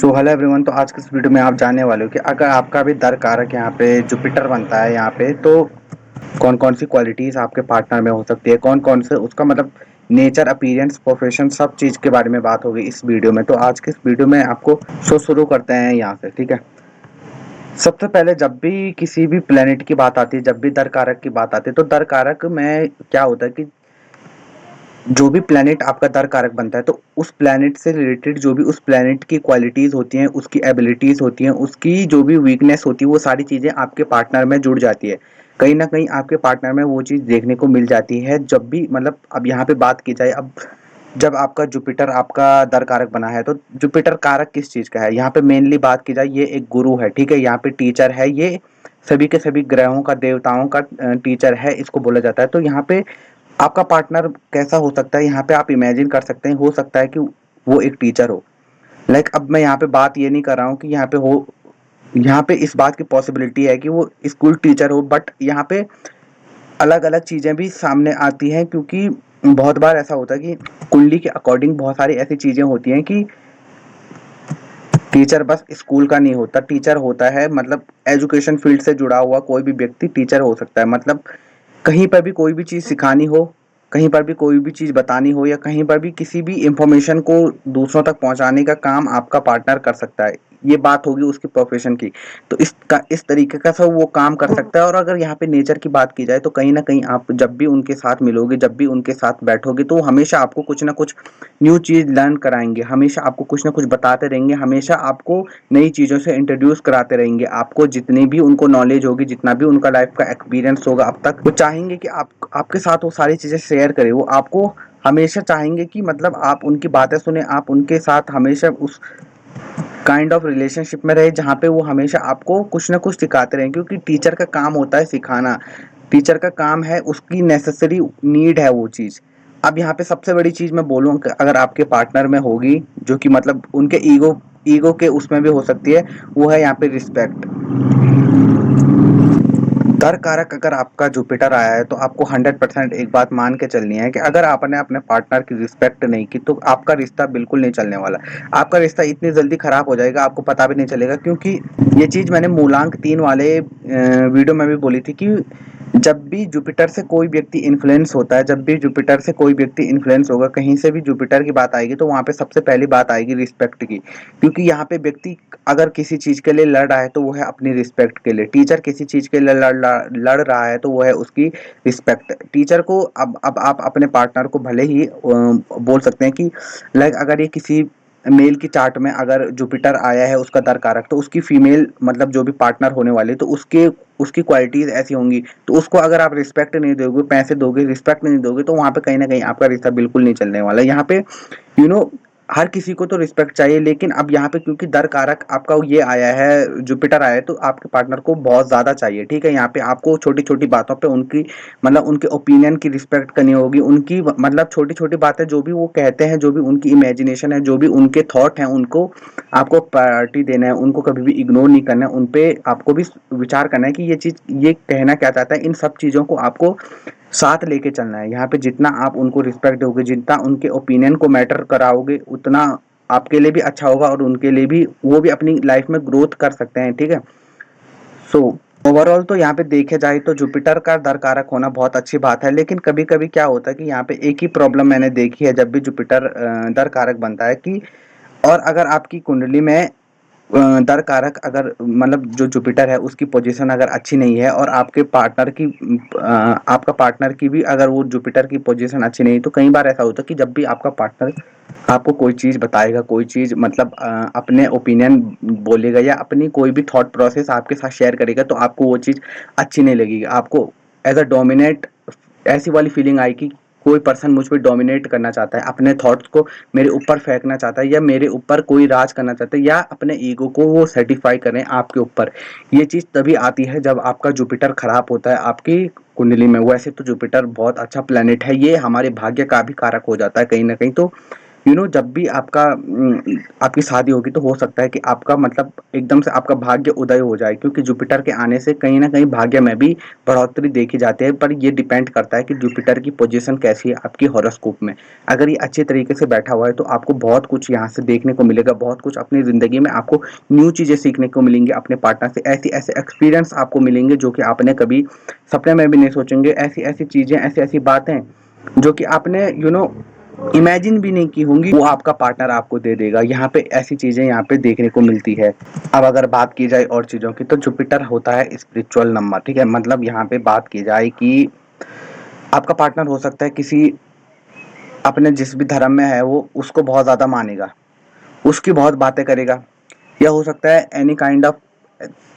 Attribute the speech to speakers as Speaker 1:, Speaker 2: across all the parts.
Speaker 1: So hello everyone. तो आज के इस वीडियो में आप जानने वाले हो कि अगर आपका भी दर कारक यहाँ पे जुपिटर बनता है यहाँ पे, तो कौन कौन सी क्वालिटीज आपके पार्टनर में हो सकती है, कौन कौन से उसका मतलब नेचर, अपीयरेंस, प्रोफेशन, सब चीज के बारे में बात होगी इस वीडियो में। तो आज के इस वीडियो में आपको शुरू करते हैं यहाँ से, ठीक है। सबसे पहले जब भी किसी भी प्लेनेट की बात आती है, जब भी दर कारक की बात आती है, तो दर कारक में क्या होता है कि जो भी प्लेनेट आपका दर कारक बनता है, तो उस प्लेनेट से रिलेटेड जो भी उस प्लेनेट की क्वालिटीज होती हैं, उसकी एबिलिटीज होती हैं, उसकी जो भी वीकनेस होती है, वो सारी चीजें आपके पार्टनर में जुड़ जाती है। कहीं ना कहीं आपके पार्टनर में वो चीज देखने को मिल जाती है। जब भी मतलब अब यहाँ पे बात की जाए, अब जब आपका जुपिटर आपका दर कारक बना है, तो जुपिटर कारक किस चीज का है, यहाँ पे मेनली बात की जाए, ये एक गुरु है, ठीक है। यहाँ पे टीचर है, ये सभी के सभी ग्रहों का, देवताओं का टीचर है, इसको बोला जाता है। तो यहाँ पे आपका पार्टनर कैसा हो सकता है, यहाँ पे आप इमेजिन कर सकते हैं, हो सकता है कि वो एक टीचर हो। अब मैं यहाँ पे बात ये नहीं कर रहा हूँ कि यहाँ पे हो, यहाँ पे इस बात की पॉसिबिलिटी है कि वो स्कूल टीचर हो, बट यहाँ पे अलग अलग चीजें भी सामने आती हैं, क्योंकि बहुत बार ऐसा होता है कि कुंडली के अकॉर्डिंग बहुत सारी ऐसी चीजें होती हैं कि टीचर बस स्कूल का नहीं होता, टीचर होता है मतलब एजुकेशन फील्ड से जुड़ा हुआ कोई भी व्यक्ति टीचर हो सकता है। मतलब कहीं पर भी कोई भी चीज़ सिखानी हो, कहीं पर भी कोई भी चीज़ बतानी हो, या कहीं पर भी किसी भी इंफॉर्मेशन को दूसरों तक पहुंचाने का काम आपका पार्टनर कर सकता है। ये बात होगी उसकी प्रोफेशन की। तो इस तरीके का सब वो काम कर सकता है। और अगर यहाँ पे नेचर की बात की जाए, तो कहीं ना कहीं आप जब भी उनके साथ मिलोगे, जब भी उनके साथ बैठोगे, तो हमेशा आपको कुछ ना कुछ न्यू चीज़ लर्न कराएंगे, हमेशा आपको कुछ ना कुछ बताते रहेंगे, हमेशा आपको नई चीज़ों से इंट्रोड्यूस कराते रहेंगे। आपको जितनी भी उनको नॉलेज होगी, जितना भी उनका लाइफ का एक्सपीरियंस होगा अब तक, वो चाहेंगे कि आप आपके साथ वो सारी चीज़ें शेयर करें। वो आपको हमेशा चाहेंगे कि मतलब आप उनकी बातें सुने, आप उनके साथ हमेशा उस काइंड ऑफ रिलेशनशिप में रहे जहाँ पे वो हमेशा आपको कुछ ना कुछ सिखाते रहें, क्योंकि टीचर का काम होता है सिखाना। टीचर का काम है, उसकी नेसेसरी नीड है वो चीज़। अब यहाँ पे सबसे बड़ी चीज़ मैं बोलूँ, अगर आपके पार्टनर में होगी, जो कि मतलब उनके ईगो ईगो के उसमें भी हो सकती है, वो है यहाँ पे रिस्पेक्ट। दर कारक अगर आपका जुपिटर आया है, तो आपको 100% एक बात मान के चलनी है कि अगर आपने अपने पार्टनर की रिस्पेक्ट नहीं की, तो आपका रिश्ता बिल्कुल नहीं चलने वाला। आपका रिश्ता इतनी जल्दी खराब हो जाएगा, आपको पता भी नहीं चलेगा। क्योंकि ये चीज मैंने मूलांक 3 वाले वीडियो में भी बोली थी कि जब भी जुपिटर से कोई व्यक्ति इन्फ्लुएंस होता है, जब भी जुपिटर से कोई व्यक्ति इन्फ्लुएंस होगा, कहीं से भी जुपिटर की बात आएगी, तो वहां पे सबसे पहली बात आएगी रिस्पेक्ट की। क्योंकि यहाँ पे व्यक्ति अगर किसी चीज के लिए लड़ रहा है, तो वो है अपनी रिस्पेक्ट के लिए। टीचर किसी चीज के लिए लड़ रहा है, तो वो है उसकी रिस्पेक्ट। टीचर को अब आप अपने पार्टनर को भले ही बोल सकते हैं कि अगर ये किसी मेल की चार्ट में अगर जुपिटर आया है उसका दर कारक, तो उसकी फीमेल मतलब जो भी पार्टनर होने वाले, तो उसके उसकी क्वालिटीज ऐसी होंगी। तो उसको अगर आप रिस्पेक्ट नहीं दोगे, पैसे दोगे, रिस्पेक्ट नहीं दोगे, तो वहां पे कहीं ना कहीं आपका रिश्ता बिल्कुल नहीं चलने वाला। यहाँ पे यू नो हर किसी को तो रिस्पेक्ट चाहिए, लेकिन अब यहाँ पे क्योंकि दर कारक आपका ये आया है, जुपिटर आया है, तो आपके पार्टनर को बहुत ज्यादा चाहिए, ठीक है। यहाँ पे आपको छोटी छोटी बातों पे उनकी मतलब उनके ओपिनियन की रिस्पेक्ट करनी होगी। उनकी मतलब छोटी छोटी बातें जो भी वो कहते हैं, जो भी उनकी इमेजिनेशन है, जो भी उनके थॉट हैं, उनको आपको प्रायोरिटी देना है, उनको कभी भी इग्नोर नहीं करना है। उन पे आपको भी विचार करना है कि ये चीज ये कहना क्या चाहता है। इन सब चीजों को आपको साथ लेके चलना है। यहाँ पे जितना आप उनको रिस्पेक्ट दोगे, जितना उनके ओपिनियन को मैटर कराओगे, उतना आपके लिए भी अच्छा होगा, और उनके लिए भी, वो भी अपनी लाइफ में ग्रोथ कर सकते हैं, ठीक है। सो ओवरऑल तो यहाँ पे देखे जाए तो जुपिटर का दर कारक होना बहुत अच्छी बात है। लेकिन कभी कभी क्या होता है कि यहाँ पे एक ही प्रॉब्लम मैंने देखी है, जब भी जुपिटर दर कारक बनता है कि, और अगर आपकी कुंडली में दर कारक अगर मतलब जो जुपिटर है उसकी पोजीशन अगर अच्छी नहीं है, और आपके पार्टनर की आपका पार्टनर की भी अगर वो जुपिटर की पोजीशन अच्छी नहीं है, तो कई बार ऐसा होता है कि जब भी आपका पार्टनर आपको कोई चीज बताएगा, कोई चीज मतलब अपने ओपिनियन बोलेगा, या अपनी कोई भी थॉट प्रोसेस आपके साथ शेयर करेगा, तो आपको वो चीज अच्छी नहीं लगेगी। आपको एज अ डोमिनेट ऐसी वाली फीलिंग आएगी, कोई पर्सन मुझ पर डोमिनेट करना चाहता है, अपने थॉट्स को मेरे ऊपर फेंकना चाहता है, या मेरे ऊपर कोई राज करना चाहता है, या अपने ईगो को वो सर्टिफाई करें आपके ऊपर। ये चीज तभी आती है जब आपका जुपिटर खराब होता है आपकी कुंडली में। वैसे तो जुपिटर बहुत अच्छा प्लेनेट है, ये हमारे भाग्य का भी कारक हो जाता है कहीं ना कहीं। तो जब भी आपकी शादी होगी तो हो सकता है कि आपका मतलब एकदम से आपका भाग्य उदय हो जाए, क्योंकि जुपिटर के आने से कहीं न कहीं भाग्य में भी बढ़ोतरी देखी जाती है। पर ये डिपेंड करता है कि जुपिटर की पोज़ीशन कैसी है आपकी हॉरोस्कोप में। अगर ये अच्छे तरीके से बैठा हुआ है तो आपको बहुत कुछ यहाँ से देखने को मिलेगा, बहुत कुछ अपनी ज़िंदगी में आपको न्यू चीज़ें सीखने को मिलेंगी अपने पार्टनर से। ऐसे-ऐसे एक्सपीरियंस आपको मिलेंगे जो कि आपने कभी सपने में भी नहीं सोचेंगे। ऐसी-ऐसी चीज़ें, ऐसी-ऐसी बातें जो कि आपने इमेजिन भी नहीं की होंगी, वो आपका पार्टनर आपको दे देगा। यहाँ पे ऐसी चीजें यहाँ पे देखने को मिलती है। अब अगर बात की जाए और चीजों की, तो जुपिटर होता है स्पिरिचुअल नंबर, ठीक है। मतलब यहाँ पे बात की जाए कि आपका पार्टनर हो सकता है किसी अपने जिस भी धर्म में है वो उसको बहुत ज्यादा मानेगा, उसकी बहुत बातें करेगा, या हो सकता है एनी काइंड ऑफ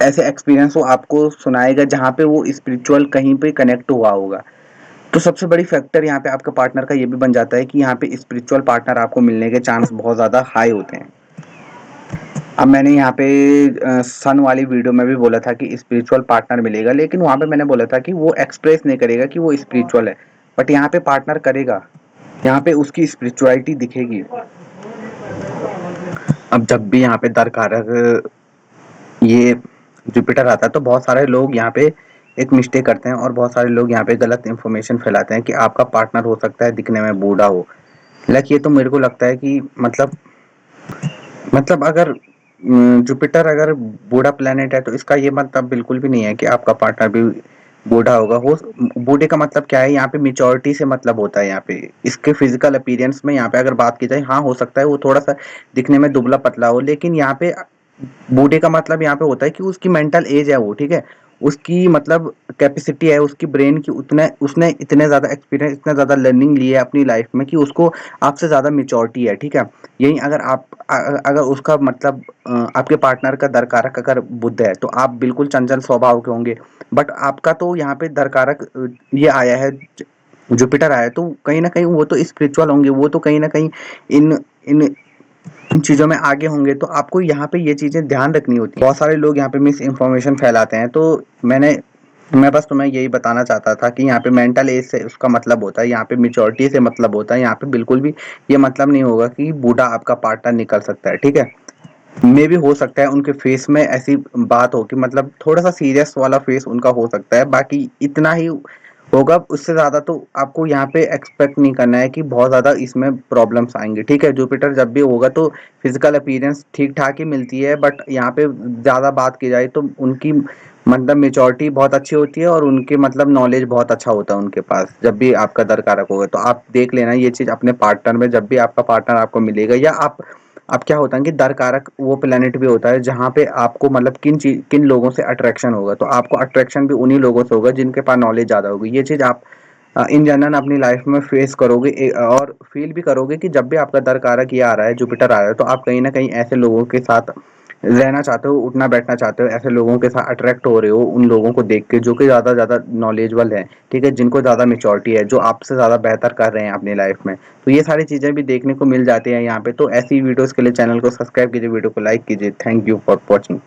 Speaker 1: ऐसे एक्सपीरियंस वो आपको सुनाएगा जहाँ पे वो स्पिरिचुअल कहीं पे कनेक्ट हुआ होगा। तो सबसे बड़ी फैक्टर यहाँ पे आपका पार्टनर का ये भी बन जाता है कि यहाँ पे स्पिरिचुअल पार्टनर आपको मिलने के चांस बहुत ज़्यादा हाई होते हैं। अब मैंने यहाँ पे सन वाली वीडियो में भी बोला था कि स्पिरिचुअल पार्टनर मिलेगा, लेकिन वहाँ पे मैंने बोला था कि वो एक्सप्रेस नहीं करेगा कि वो स्पिरिचुअल है, बट यहाँ पे पार्टनर करेगा, यहाँ पे उसकी स्पिरिचुअलिटी दिखेगी। अब जब भी यहाँ पे दरकारक ये जुपिटर आता है तो बहुत सारे लोग यहाँ पे एक मिस्टेक करते हैं, और बहुत सारे लोग यहाँ पे गलत इन्फॉर्मेशन फैलाते हैं कि आपका पार्टनर हो सकता है दिखने में बूढ़ा हो। लाइक ये तो मेरे को लगता है कि मतलब अगर जुपिटर अगर बूढ़ा प्लेनेट है तो इसका ये मतलब बिल्कुल भी नहीं है कि आपका पार्टनर भी बूढ़ा होगा। हो बूढ़े का मतलब क्या है, यहाँ पे मेच्योरिटी से मतलब होता है। यहाँ पे इसके फिजिकल अपीयरेंस में यहाँ पे अगर बात की जाए, हाँ हो सकता है वो थोड़ा सा दिखने में दुबला पतला हो, लेकिन यहाँ पे बूढ़े का मतलब यहाँ पे होता है कि उसकी मेंटल एज है वो, ठीक है। उसकी मतलब कैपेसिटी है उसकी ब्रेन की, उतने उसने इतने ज़्यादा एक्सपीरियंस, इतना ज़्यादा लर्निंग ली है अपनी लाइफ में कि उसको आपसे ज़्यादा मेच्योरिटी है, ठीक है। यही अगर अगर उसका मतलब आपके पार्टनर का दरकारक अगर बुध है तो आप बिल्कुल चंचल स्वभाव के होंगे। बट आपका तो यहाँ पे दरकारक ये आया है, जुपिटर आया है, तो कहीं ना कहीं वो तो स्पिरिचुअल होंगे, वो तो कहीं ना कहीं इन इन इन चीज़ों में आगे होंगे। तो आपको यहाँ पे ये चीज़ें ध्यान रखनी होती हैं। बहुत सारे लोग यहाँ पे मिस इन्फॉर्मेशन फैलाते हैं, तो मैं बस तुम्हें यही बताना चाहता था कि यहाँ पे मेंटल एज से उसका मतलब होता है, यहाँ पे मेच्योरिटी से मतलब होता है। यहाँ पे बिल्कुल भी ये मतलब नहीं होगा कि बूढ़ा आपका पार्टनर निकल सकता है, ठीक है। मे भी हो सकता है उनके फेस में ऐसी बात हो कि मतलब थोड़ा सा सीरियस वाला फेस उनका हो सकता है, बाकी इतना ही होगा। उससे ज़्यादा तो आपको यहाँ पे एक्सपेक्ट नहीं करना है कि बहुत ज़्यादा इसमें प्रॉब्लम्स आएंगे, ठीक है। जुपिटर जब भी होगा तो फिजिकल अपीयरेंस ठीक ठाक ही मिलती है, बट यहाँ पे ज़्यादा बात की जाए तो उनकी मतलब मेच्योरिटी बहुत अच्छी होती है, और उनके मतलब नॉलेज बहुत अच्छा होता है उनके पास। जब भी आपका दरकारक होगा तो आप देख लेना ये चीज़ अपने पार्टनर में, जब भी आपका पार्टनर आपको मिलेगा, या आप क्या होता है कि दरकारक वो प्लेनेट भी होता है जहाँ पे आपको मतलब किन लोगों से अट्रैक्शन होगा, तो आपको अट्रैक्शन भी उन्हीं लोगों से होगा जिनके पास नॉलेज ज़्यादा होगी। ये चीज़ आप इन जनरल अपनी लाइफ में फेस करोगे, और फील भी करोगे कि जब भी आपका दरकारक ये आ रहा है, जुपिटर आ रहा है, तो आप कहीं ना कहीं ऐसे लोगों के साथ रहना चाहते हो, उठना बैठना चाहते हो, ऐसे लोगों के साथ अट्रैक्ट हो रहे हो उन लोगों को देख के जो कि ज़्यादा नॉलेजेबल है, ठीक है, जिनको ज़्यादा मेच्योरिटी है, जो आपसे ज़्यादा बेहतर कर रहे हैं अपनी लाइफ में। तो ये सारी चीज़ें भी देखने को मिल जाती हैं यहाँ पे। तो ऐसी वीडियोस के लिए चैनल को सब्सक्राइब कीजिए, वीडियो को लाइक कीजिए। Thank you for watching.